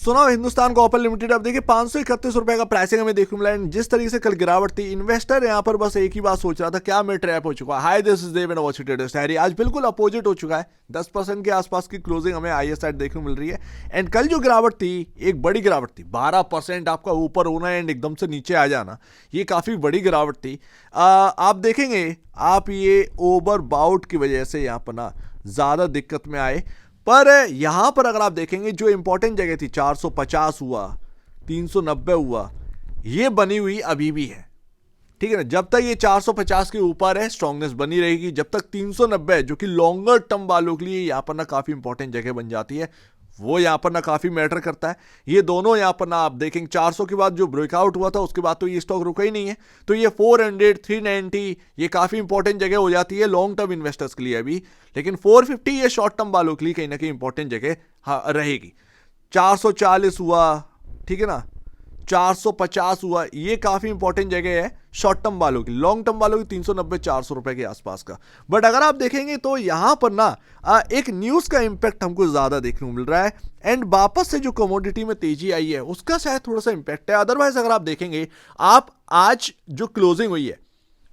सुना Hindustan copper limited अब देखिए 531 रुपए का प्राइसिंग हमें देखने मिला। जिस तरीके से कल गिरावट थी, इन्वेस्टर यहां पर बस एक ही बात सोच रहा था, क्या मैं ट्रैप हो चुका है। Hi this is Dev and watch it diary. आज बिल्कुल अपोजिट हो चुका है। 10% के आसपास की क्लोजिंग हमें आईएसआई देखने को मिल रही है। एंड कल जो गिरावट थी, एक बड़ी गिरावट थी, 12% आपका ऊपर होना एंड एकदम से नीचे आ जाना, ये काफी बड़ी गिरावट थी। आप देखेंगे, आप ये ओवर बाउट की वजह से यहां पर ना ज्यादा दिक्कत में आए। पर यहां पर अगर आप देखेंगे, जो इंपॉर्टेंट जगह थी 450 हुआ, 390 हुआ, ये बनी हुई अभी भी है। ठीक है ना। जब तक ये 450 के ऊपर है, स्ट्रांगनेस बनी रहेगी। जब तक 390 जो कि लॉन्गर टर्म वालों के लिए यहां पर ना काफी इंपॉर्टेंट जगह बन जाती है, वो यहां पर ना काफी मैटर करता है। ये दोनों यहां पर ना आप देखेंगे 400 के बाद जो ब्रेकआउट हुआ था, उसके बाद तो ये स्टॉक रुका ही नहीं है। तो ये 400, 390 ये काफी इंपॉर्टेंट जगह हो जाती है लॉन्ग टर्म इन्वेस्टर्स के लिए अभी। लेकिन 450 ये शॉर्ट टर्म वालों के लिए कहीं ना कहीं इंपॉर्टेंट जगह रहेगी। 440 हुआ, ठीक है ना, 450 हुआ, ये काफी इंपॉर्टेंट जगह है शॉर्ट टर्म वालों की। लॉन्ग टर्म वालों की 390 400 रुपए के आसपास का। बट अगर आप देखेंगे तो यहां पर ना एक न्यूज का इंपैक्ट हमको ज्यादा देखने को मिल रहा है। एंड वापस से जो कमोडिटी में तेजी आई है, उसका शायद थोड़ा सा इंपैक्ट है। अदरवाइज अगर आप देखेंगे, आप आज जो क्लोजिंग हुई है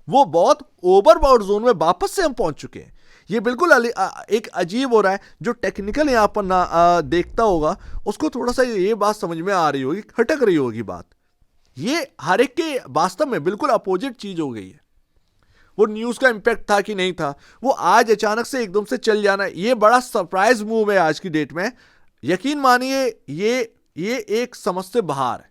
वो बहुत ओवरबाउट जोन में वापस से हम पहुंच चुके हैं। ये बिल्कुल एक अजीब हो रहा है। जो टेक्निकल यहां पर ना देखता होगा, उसको थोड़ा सा ये बात समझ में आ रही होगी, खटक रही होगी बात। ये हर एक के वास्तव में बिल्कुल अपोजिट चीज हो गई है। वो न्यूज का इंपैक्ट था कि नहीं था, वो आज अचानक से एकदम से चल जाना, ये बड़ा सरप्राइज मूव है आज की डेट में। यकीन मानिए, ये एक समझ से बाहर है।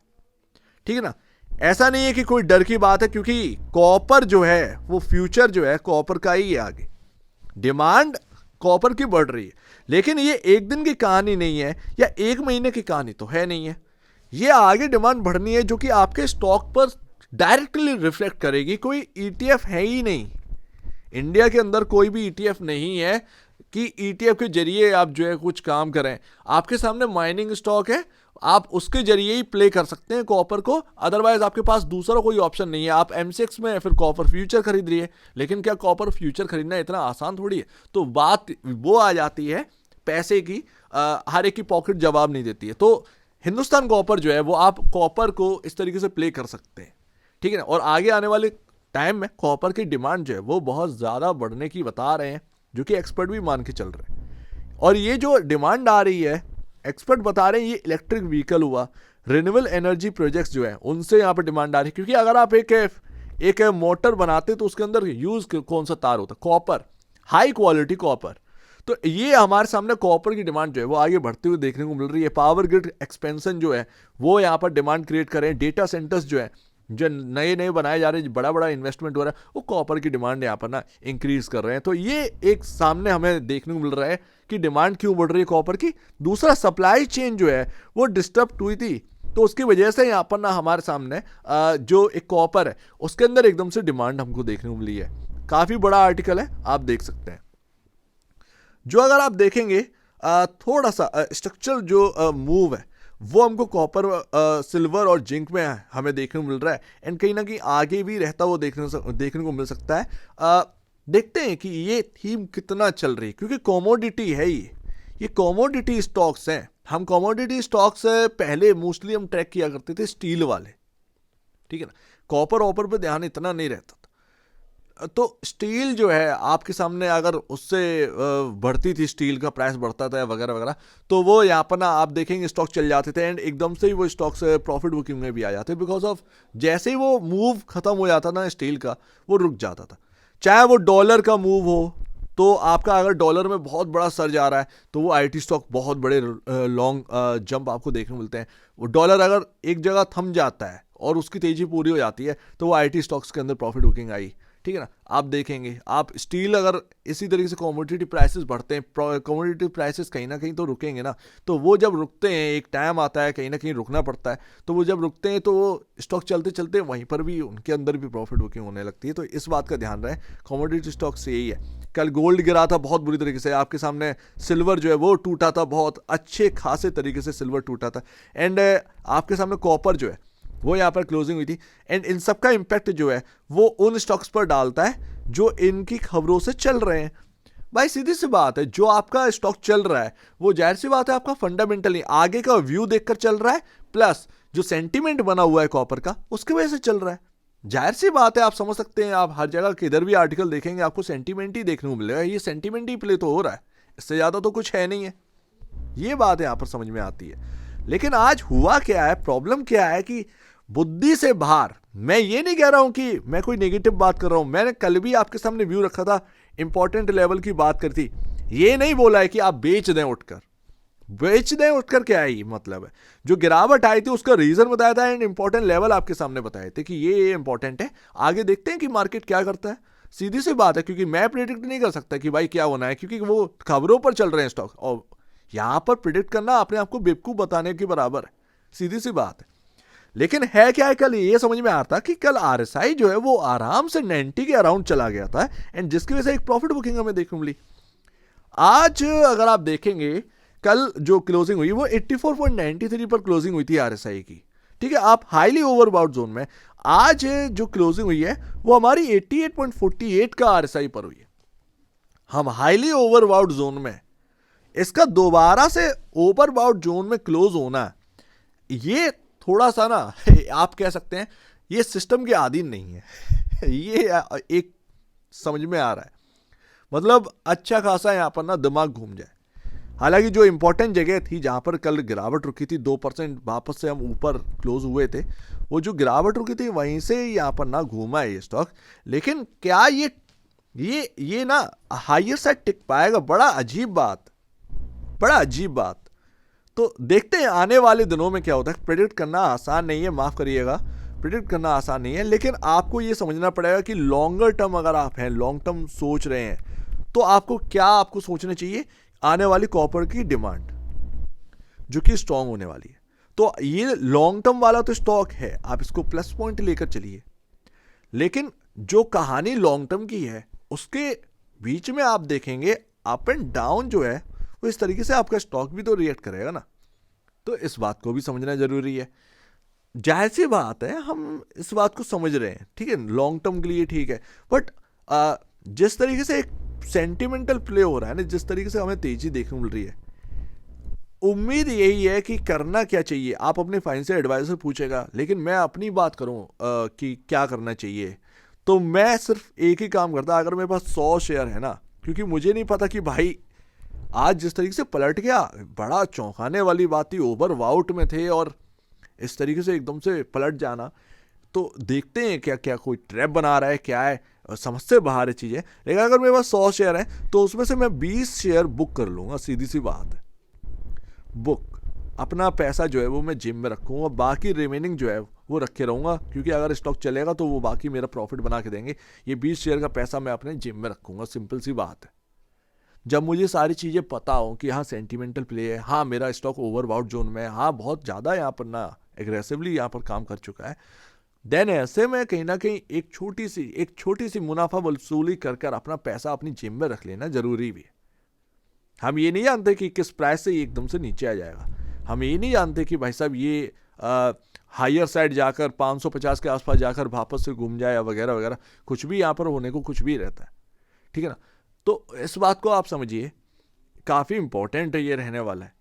ठीक है ना। ऐसा नहीं है कि कोई डर की बात है, क्योंकि कॉपर जो है वो फ्यूचर जो है कॉपर का ही है। आगे डिमांड कॉपर की बढ़ रही है, लेकिन ये एक दिन की कहानी नहीं है या एक महीने की कहानी तो है नहीं है। ये आगे डिमांड बढ़नी है, जो कि आपके स्टॉक पर डायरेक्टली रिफ्लेक्ट करेगी। कोई ईटीएफ है ही नहीं इंडिया के अंदर, कोई भी ईटीएफ नहीं है कि ईटीएफ के जरिए आप जो है कुछ काम करें। आपके सामने माइनिंग स्टॉक है, आप उसके जरिए ही प्ले कर सकते हैं कॉपर को। अदरवाइज आपके पास दूसरा कोई ऑप्शन नहीं है। आप एमसीएक्स में फिर कॉपर फ्यूचर खरीद रही है, लेकिन क्या कॉपर फ्यूचर खरीदना इतना आसान थोड़ी है। तो बात वो आ जाती है पैसे की। हर एक की पॉकेट जवाब नहीं देती है। तो हिंदुस्तान कॉपर जो है वो आप कॉपर को इस तरीके से प्ले कर सकते हैं। ठीक है ना। और आगे आने वाले टाइम में कॉपर की डिमांड जो है वो बहुत ज्यादा बढ़ने की बता रहे हैं, जो कि एक्सपर्ट भी मान के चल रहे हैं। और ये जो डिमांड आ रही है, एक्सपर्ट बता रहे हैं, ये इलेक्ट्रिक व्हीकल हुआ, रिन्यूएबल एनर्जी प्रोजेक्ट्स जो है, उनसे यहाँ पे डिमांड आ रही है। क्योंकि अगर आप एक मोटर बनाते तो उसके अंदर यूज कौन सा तार होता है? Copper, high quality copper. तो ये हमारे सामने कॉपर की डिमांड जो है वो आगे बढ़ती हुई देखने को मिल रही है। पावर ग्रिड एक्सपेंशन जो है वो यहाँ पर डिमांड क्रिएट कर रहे हैं। डेटा सेंटर्स जो है, जो नए नए बनाए जा रहे हैं, बड़ा बड़ा इन्वेस्टमेंट हो रहा है, वो कॉपर की डिमांड यहाँ पर ना इंक्रीज कर रहे हैं। तो ये एक सामने हमें देखने को मिल रहा है कि डिमांड क्यों बढ़ रही है कॉपर की। दूसरा, सप्लाई चेन जो है वो डिस्टर्ब हुई थी, तो उसकी वजह से यहाँ पर ना हमारे सामने जो एक कॉपर है उसके अंदर एकदम से डिमांड हमको देखने को मिली है। काफी बड़ा आर्टिकल है, आप देख सकते हैं। जो अगर आप देखेंगे थोड़ा सा स्ट्रक्चरल जो मूव है वो हमको कॉपर, सिल्वर और जिंक में हमें देखने को मिल रहा है। एंड कहीं ना कहीं आगे भी रहता वो देखने को मिल सकता है। देखते हैं कि ये थीम कितना चल रही है, क्योंकि कॉमोडिटी है ये कॉमोडिटी स्टॉक्स हैं। हम कॉमोडिटी स्टॉक्स पहले मोस्टली हम ट्रैक किया करते थे स्टील वाले। ठीक है ना। कॉपर ऑपर पे ध्यान इतना नहीं रहता था। तो स्टील जो है आपके सामने, अगर उससे बढ़ती थी, स्टील का प्राइस बढ़ता था वगैरह वगैरह, तो वो यहाँ पर ना आप देखेंगे स्टॉक चल जाते थे। एंड एकदम से ही वो स्टॉक्स प्रॉफिट बुकिंग में भी आ जाते, बिकॉज ऑफ जैसे ही वो मूव खत्म हो जाता ना स्टील का, वो रुक जाता था। चाहे वो डॉलर का मूव हो, तो आपका अगर डॉलर में बहुत बड़ा सर्ज आ रहा है तो वो आईटी स्टॉक बहुत बड़े लॉन्ग जंप आपको देखने को मिलते हैं। वो डॉलर अगर एक जगह थम जाता है और उसकी तेजी पूरी हो जाती है, तो वो आईटी स्टॉक्स के अंदर प्रॉफिट बुकिंग आई। ठीक है ना। आप देखेंगे, आप स्टील अगर इसी तरीके से कमोडिटी प्राइसेस बढ़ते हैं, कमोडिटी प्राइसेस कहीं ना कहीं तो रुकेंगे ना। तो वो जब रुकते हैं, एक टाइम आता है कहीं ना कहीं रुकना पड़ता है, तो वो जब रुकते हैं तो वो स्टॉक चलते चलते वहीं पर भी उनके अंदर भी प्रॉफिट बुकिंग होने लगती है। तो इस बात का ध्यान रहे, कमोडिटी स्टॉक से यही है। कल गोल्ड गिरा था बहुत बुरी तरीके से, आपके सामने सिल्वर जो है वो टूटा था, बहुत अच्छे खासे तरीके से सिल्वर टूटा था। एंड आपके सामने कॉपर जो है वो यहाँ पर क्लोजिंग हुई थी। एंड इन सब का इंपैक्ट जो है वो उन स्टॉक्स पर डालता है जो इनकी खबरों से चल रहे हैं। भाई सीधी सी बात है, जो आपका स्टॉक चल रहा है वो जाहिर सी बात है आपका फंडामेंटल नहीं, आगे का व्यू देखकर चल रहा है, प्लस जो सेंटीमेंट बना हुआ है कॉपर का उसके वजह से चल रहा है। जाहिर सी बात है, आप समझ सकते हैं, आप हर जगह किधर भी आर्टिकल देखेंगे आपको सेंटीमेंट ही देखने को मिलेगा, ये सेंटीमेंट ही प्ले तो हो रहा है, इससे ज्यादा तो कुछ है नहीं है। ये बात यहाँ पर समझ में आती है। लेकिन आज हुआ क्या है, प्रॉब्लम क्या है कि बुद्धि से बाहर, मैं ये नहीं कह रहा हूं कि मैं कोई नेगेटिव बात कर रहा हूं, मैंने कल भी आपके सामने व्यू रखा था, इंपॉर्टेंट लेवल की बात करी थी, ये नहीं बोला है कि आप बेच दें उठकर, बेच दें उठकर क्या है, मतलब है जो गिरावट आई थी उसका रीजन बताया था एंड इंपॉर्टेंट लेवल आपके सामने बताए थे कि ये इंपॉर्टेंट है, आगे देखते हैं कि मार्केट क्या करता है। सीधी सी बात है, क्योंकि मैं प्रिडिक्ट नहीं कर सकता कि भाई क्या होना है, क्योंकि वो खबरों पर चल रहे हैं स्टॉक, और यहां पर प्रिडिक्ट करना अपने आप को बेवकूफ बताने के बराबर है, सीधी सी बात है। लेकिन है क्या है, कल ये समझ में आता कि कल आरएसआई जो है वो आराम से 90 के अराउंड चला गया था एंड जिसकी वजह से एक प्रॉफिट बुकिंग हमें देखने मिली। आज अगर आप देखेंगे कल जो क्लोजिंग हुई वो 84.93 पर क्लोजिंग हुई थी आरएसआई की, ठीक है, आप हाईली ओवरबाउट जोन में। आज जो क्लोजिंग हुई है वो हमारी 88.48 का आरएसआई पर हुई है, हम हाईली ओवरबाउट जोन में, इसका दोबारा से ओवरबाउट जोन में क्लोज होना ये थोड़ा सा ना आप कह सकते हैं ये सिस्टम के अधीन नहीं है ये एक समझ में आ रहा है, मतलब अच्छा खासा यहां पर ना दिमाग घूम जाए। हालांकि जो इंपॉर्टेंट जगह थी जहां पर कल गिरावट रुकी थी 2% वापस से हम ऊपर क्लोज हुए थे, वो जो गिरावट रुकी थी वहीं से यहां पर ना घूमा है ये स्टॉक। लेकिन क्या ये ना हायर साइड टिक पाएगा, बड़ा अजीब बात। तो देखते हैं आने वाले दिनों में क्या होता है। प्रेडिक्ट करना आसान नहीं है, माफ करिएगा, प्रेडिक्ट करना आसान नहीं है, लेकिन आपको ये समझना पड़ेगा कि लॉन्गर टर्म अगर आप हैं, लॉन्ग टर्म सोच रहे हैं, तो आपको सोचना चाहिए आने वाली कॉपर की डिमांड जो कि स्ट्रांग होने वाली है। तो ये लॉन्ग टर्म वाला तो स्टॉक है, आप इसको प्लस पॉइंट लेकर चलिए, लेकिन जो कहानी लॉन्ग टर्म की है उसके बीच में आप देखेंगे अप एंड डाउन जो है वो इस तरीके से आपका स्टॉक भी तो रिएक्ट करेगा ना, तो इस बात को भी समझना जरूरी है। जाहिर सी बात है हम इस बात को समझ रहे हैं, ठीक है, लॉन्ग टर्म के लिए ठीक है, बट जिस तरीके से एक सेंटिमेंटल प्ले हो रहा है ना, जिस तरीके से हमें तेजी देखने मिल रही है, उम्मीद यही है कि करना क्या चाहिए, आप अपने फाइनेंशियल एडवाइजर पूछेगा, लेकिन मैं अपनी बात करूं कि क्या करना चाहिए, तो मैं सिर्फ एक ही काम करता, अगर मेरे पास 100 शेयर है ना, क्योंकि मुझे नहीं पता कि भाई आज जिस तरीके से पलट गया, बड़ा चौंकाने वाली बात थी, ओवरवाउट में थे और इस तरीके से एकदम से पलट जाना, तो देखते हैं क्या क्या कोई ट्रैप बना रहा है, क्या है, समझ से बाहर है चीजें। लेकिन अगर मेरे पास 100 शेयर है तो उसमें से मैं 20 शेयर बुक कर लूंगा, सीधी सी बात है, बुक, अपना पैसा जो है वो मैं जिम में रखूंगा, बाकी रिमेनिंग जो है वो रखे रहूंगा, क्योंकि अगर स्टॉक चलेगा तो वो बाकी मेरा प्रॉफिट बना के देंगे। ये 20 शेयर का पैसा मैं अपने जिम में रखूंगा, सिंपल सी बात है। जब मुझे सारी चीज़ें पता हो कि हाँ सेंटिमेंटल प्ले है, हाँ मेरा स्टॉक ओवरबाउट जोन में है, हाँ बहुत ज़्यादा यहाँ पर ना एग्रेसिवली यहाँ पर काम कर चुका है, देन ऐसे में कहीं ना कहीं एक छोटी सी मुनाफा वसूली कर अपना पैसा अपनी जेब में रख लेना जरूरी भी है। हम ये नहीं जानते कि किस प्राइस से ये एकदम से नीचे आ जाएगा, हम ये नहीं जानते कि भाई साहब ये हायर साइड जाकर 550 के आसपास जाकर वापस से घूम जाए या वगैरह वगैरह, कुछ भी यहाँ पर होने को कुछ भी रहता है, ठीक है ना। तो इस बात को आप समझिए, काफ़ी इंपॉर्टेंट ये रहने वाला है,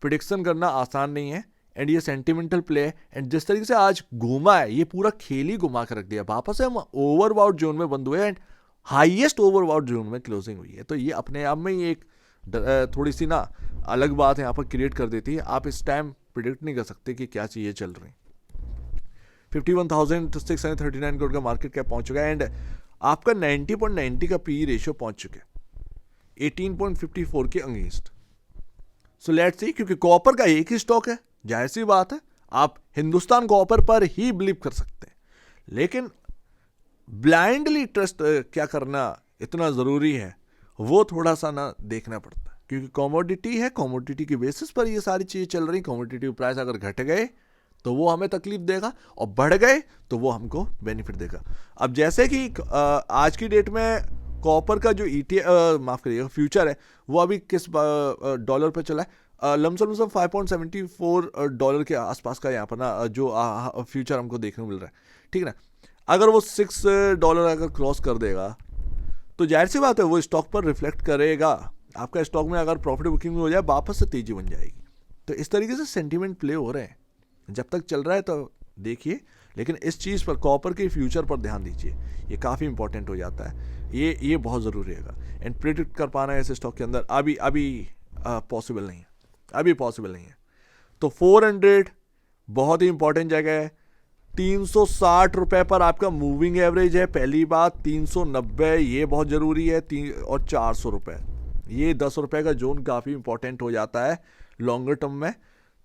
प्रिडिक्शन करना आसान नहीं है एंड ये सेंटिमेंटल प्ले है। एंड जिस तरीके से आज घूमा है, ये पूरा खेल ही घुमा कर रख दिया, वापस से हम ओवरबाउट जोन में बंद हुए एंड हाईएस्ट ओवरबाउट जोन में क्लोजिंग हुई है। तो ये अपने आप में ही एक थोड़ी सी ना अलग बात यहाँ पर क्रिएट कर देती है, आप इस टाइम प्रिडिक्ट नहीं कर सकते कि क्या चीज़ें चल रही। 51,639 करोड़ का मार्केट कैप पहुंच चुका है एंड आपका 90.90 का पी रेशियो पहुंच चुके हैं 18.54 के अगेंस्ट। सो लेट्स सी, क्योंकि कॉपर का एक ही स्टॉक है, जाहिर सी बात है आप हिंदुस्तान कॉपर पर ही बिलीव कर सकते हैं, लेकिन ब्लाइंडली ट्रस्ट क्या करना इतना जरूरी है वो थोड़ा सा ना देखना पड़ता है, क्योंकि कमोडिटी है, कमोडिटी की बेसिस पर ये सारी चीजें चल रही। कमोडिटी प्राइस अगर घट गए तो वो हमें तकलीफ देगा और बढ़ गए तो वो हमको बेनिफिट देगा। अब जैसे कि आज की डेट में कॉपर का जो माफ करिएगा फ्यूचर है वो अभी किस डॉलर पे चला है, लमसम 5.74 डॉलर के आसपास का यहाँ पर ना जो फ्यूचर हमको देखने को मिल रहा है, ठीक है ना। अगर वो $6 अगर क्रॉस कर देगा तो जाहिर सी बात है वो स्टॉक पर रिफ्लेक्ट करेगा। आपका स्टॉक में अगर प्रॉफिट बुकिंग हो जाए वापस से तेजी बन जाएगी। तो इस तरीके से सेंटीमेंट प्ले हो रहे हैं। जब तक चल रहा है तो देखिए, लेकिन इस चीज़ पर, कॉपर के फ्यूचर पर ध्यान दीजिए, ये काफ़ी इंपॉर्टेंट हो जाता है। ये बहुत ज़रूरी रहेगा। एंड प्रिडिक्ट कर पाना है इस स्टॉक के अंदर अभी पॉसिबल नहीं है, अभी पॉसिबल नहीं है। तो 400 बहुत ही इंपॉर्टेंट जगह है। 360 रुपये पर आपका मूविंग एवरेज है। पहली बात 390 ये बहुत ज़रूरी है। और 400 रुपये, ये 10 रुपये का जोन काफ़ी इंपॉर्टेंट हो जाता है लॉन्गर टर्म में।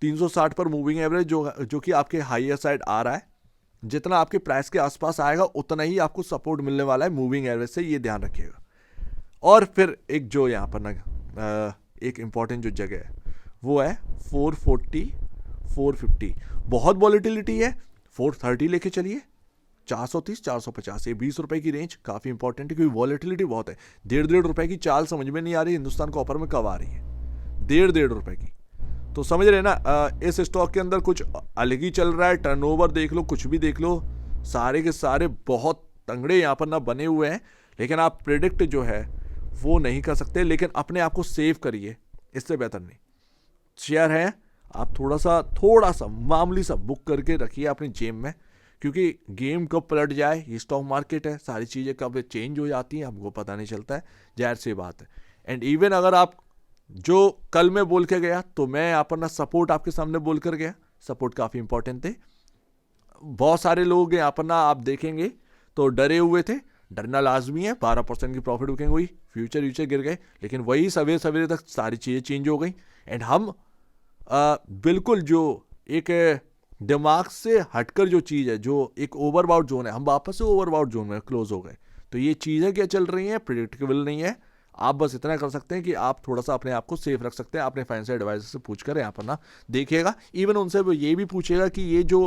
360 पर मूविंग एवरेज जो कि आपके हाइयर साइड आ रहा है, जितना आपके प्राइस के आसपास आएगा उतना ही आपको सपोर्ट मिलने वाला है मूविंग एवरेज से, ये ध्यान रखिएगा। और फिर एक जो यहाँ पर ना एक इम्पॉर्टेंट जो जगह है वो है 440 450। बहुत वॉलेटिलिटी है। 430 लेके चलिए, 430 450, ये 20 रुपए की रेंज काफ़ी इंपॉर्टेंट है क्योंकि वॉलेटिलिटी बहुत है। 1.5 रुपए की चाल समझ में नहीं आ रही हिंदुस्तान कॉपर में कब आ रही है, 1.5 रुपए की। तो समझ रहे ना, इस स्टॉक के अंदर कुछ अलग ही चल रहा है। टर्नओवर देख लो, कुछ भी देख लो, सारे के सारे बहुत तंगड़े यहाँ पर ना बने हुए हैं। लेकिन आप प्रेडिक्ट जो है वो नहीं कर सकते। लेकिन अपने आप को सेव करिए, इससे बेहतर नहीं। शेयर है, आप थोड़ा सा मामूली सा बुक करके रखिए अपनी जेब में, क्योंकि गेम कब पलट जाए, ये स्टॉक मार्केट है, सारी चीज़ें कब चेंज हो जाती हैं हमको पता नहीं चलता है, जाहिर सी बात है। एंड इवन अगर आप जो कल मैं बोल के गया तो मैं अपना सपोर्ट आपके सामने बोल कर गया, सपोर्ट काफ़ी इंपॉर्टेंट थे। बहुत सारे लोग यहाँ पर ना आप देखेंगे तो डरे हुए थे, डरना लाजमी है। 12% की प्रॉफिट बुकिंग हुई, फ्यूचर गिर गए, लेकिन वही सवेरे सवेरे तक सारी चीज़ें चेंज हो गई। एंड हम बिल्कुल जो एक दिमाग से हटकर जो चीज़ है, जो एक ओवरबाउट जोन है, हम वापस से ओवरबाउट जोन में क्लोज हो गए। तो ये चीज़ें क्या चल रही हैं, प्रिडिक्टेबल नहीं है। आप बस इतना कर सकते हैं कि आप थोड़ा सा अपने आप को सेफ रख सकते हैं। अपने फाइनेंशियल एडवाइजर से पूछ कर यहाँ पर ना देखिएगा। इवन उनसे ये भी पूछिएगा कि ये जो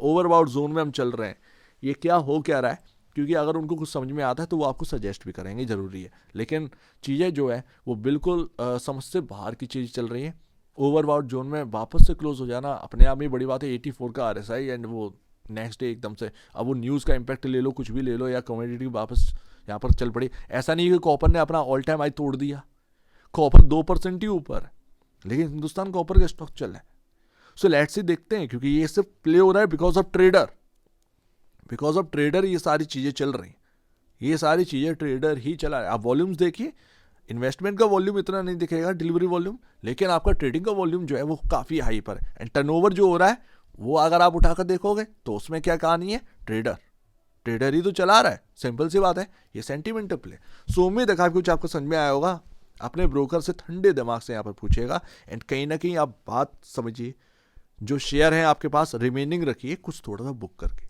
ओवरबाउट जोन में हम चल रहे हैं ये क्या हो क्या रहा है, क्योंकि अगर उनको कुछ समझ में आता है तो वो आपको सजेस्ट भी करेंगे, ज़रूरी है। लेकिन चीज़ें जो है वो बिल्कुल समझ से बाहर की चीज़ चल रही है। ओवरबाउट जोन में वापस से क्लोज हो जाना अपने आप में बड़ी बात है। 84 का RSI एंड वो नेक्स्ट डे एकदम से, अब वो न्यूज़ का इम्पैक्ट ले लो, कुछ भी ले लो, या कमोडिटी वापस यहाँ पर चल पड़ी। ऐसा नहीं कि कॉपर ने अपना ऑल टाइम हाई तोड़ दिया, कॉपर 2% ही ऊपर, लेकिन हिंदुस्तान कॉपर का स्टॉक चल रहा है। सो लेट्स सी, देखते हैं, क्योंकि ये सिर्फ प्ले हो रहा है बिकॉज ऑफ ट्रेडर ये सारी चीज़ें चल रही हैं, ये सारी चीज़ें ट्रेडर ही चला रहा है। आप वॉल्यूम्स देखिए, इन्वेस्टमेंट का वॉल्यूम इतना नहीं दिखेगा, डिलीवरी वॉल्यूम, लेकिन आपका ट्रेडिंग का वॉल्यूम जो है वो काफ़ी हाई पर है। एंड टर्नओवर जो हो रहा है वो अगर आप उठाकर देखोगे तो उसमें क्या कहानी है, ट्रेडर ही तो चला रहा है, सिंपल सी बात है। ये सेंटीमेंटल प्ले। सो उम्मीद है कुछ आपको समझ में आया होगा। अपने ब्रोकर से ठंडे दिमाग से यहाँ पर पूछिएगा। एंड कहीं ना कहीं आप बात समझिए, जो शेयर है आपके पास रिमेनिंग रखिए कुछ थोड़ा सा बुक करके,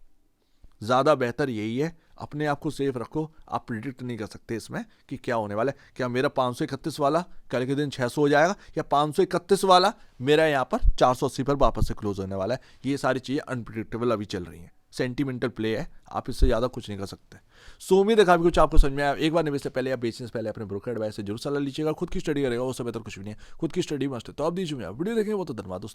ज़्यादा बेहतर यही है। अपने आप को सेफ रखो। आप प्रिडिक्ट नहीं कर सकते इसमें कि क्या होने वाला है। क्या मेरा 531 वाला कल के दिन 600 हो जाएगा, या 531 वाला मेरा यहाँ पर 480 पर वापस से क्लोज होने वाला है। ये सारी चीज़ें अनप्रिडिक्टेबल अभी चल रही हैं, सेंटीमेंटल प्ले है, आप इससे ज़्यादा कुछ नहीं कर सकते। सो उम्मीद है काफ़ी कुछ आपको समझ में आया। एक बार निवेश से पहले या बेचने से पहले अपने ब्रोकर एडवाइस से जरूर सलाह लीजिएगा। खुद की स्टडी करेगा, वो सब बेहतर कुछ भी नहीं है, खुद की स्टडी मस्ट है। तो आप दीजिए वीडियो देखेंगे वो तो धन्यवाद दोस्तों।